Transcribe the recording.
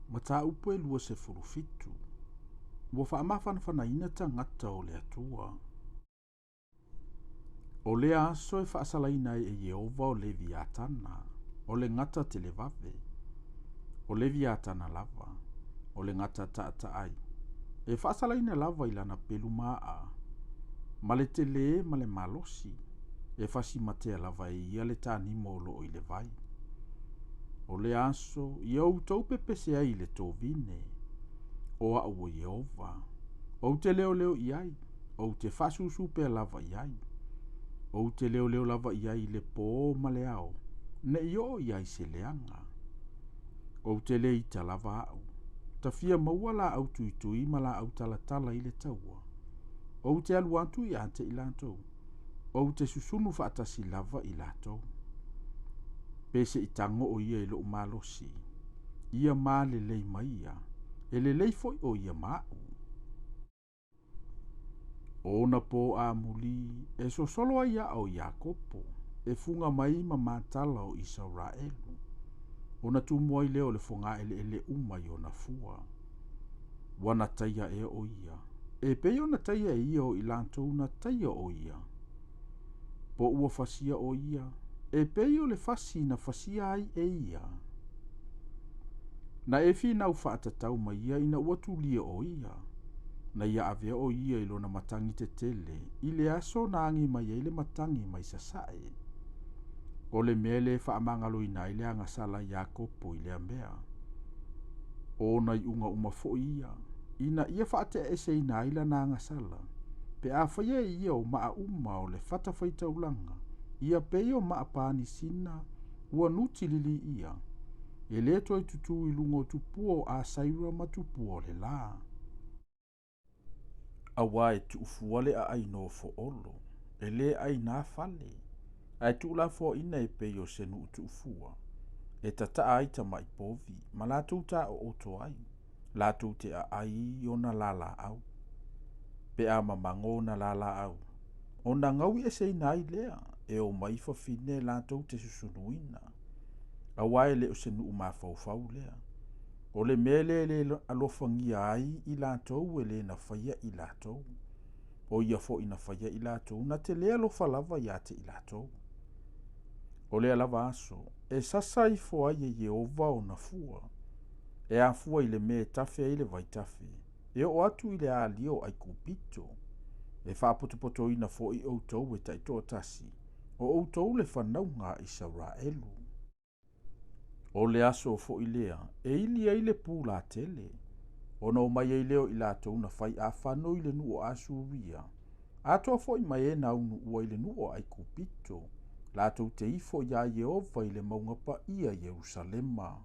ma tā upu e lua se furufitu. Ua whaamawhanawhanaina tangata o le atua. O le aso e whaasalaina e Yehova o le viatana, o le ngata te le vave, o le viatana lava, o le ngata taai. E whaasalaina lava ilana pelu maa, ma le tele ma le malosi, e whasi matea lava e ia le tānimo lo o i le vai. O le aso, i au tau pepese ai le tōvine, o a ua Yehova, o te leo leo iai, o te whasusu pe lava iai, o te leo leo lava iai le pō ma le ao, ne io iai se leanga. O te le ita lava au, ta fia maua la au tui ma la au talatala i le taua, o te aluantu i ante i lantou, o te susunu whaatasi lava i lantou. Pese i tango o ia i lo malosi, ia maa le lei maia, e le lei foi o ia mau. Ona po a muli, e so solo ai o Iakopo, e funga mai ma matala o Israelu. Ona tumua i leo le fonga ele umai o na fua. Wana taia e o ia. E pe ona taia e ia o ilantou na taia o ia. Po ua fasia o ia, e pe o le fasi na fasia ai e ia. Na e fi nau whaatatau ma ia ina ua tulia o ia. Na ia avea o ia i lona matangi te tele, i le aso na angi mai e le matangi mai sasae. O le mele whaamangalo ina i le angasala Iakopo i le amea. O na i unga umafo ia, ina ia whaate ese ina ila na angasala, pe a whaia ia o maa uma o le whata Faitaulanga, ia peo maa pani sina, ua nuti lili ia, e le toi tutu i lungo tupuo a saira ma tupuo le la. Awa e tu ufuale a aino fo olo, e le aina fale, ai tu la fo ina e peo senu utu ufua, e tata aita mai povi, ma la tuta o oto ai, la tute a ai o na lala au, pe a mamango na lala au, o na ngawi e se ina ai lea, e o mai fa fine la tute susunuina, awa e le o senu umafau lea, o le mele le alofangia ai i latou e le na faia i latou. O ia fo ina faia i latou na te le alofa lava ia te i latou. O le alava aso, e sasa i fo ai e Yehova o na fua. E a fua i le me tafe i le vai tafe. E o atu i le a lio ai kupito. E whaapotopoto ina fo i outou e taito tasi. O outou le whanaunga i Israelu. O le aso fo i lea, e ili ai le pula tele. O no mai e leo i latou na fai a whano i le nuo asu ria. Ato fo i mai e na unu ua i le nuo ai kupito. Latou te ifo ia Yehova i le maungapa ia Jerusalema.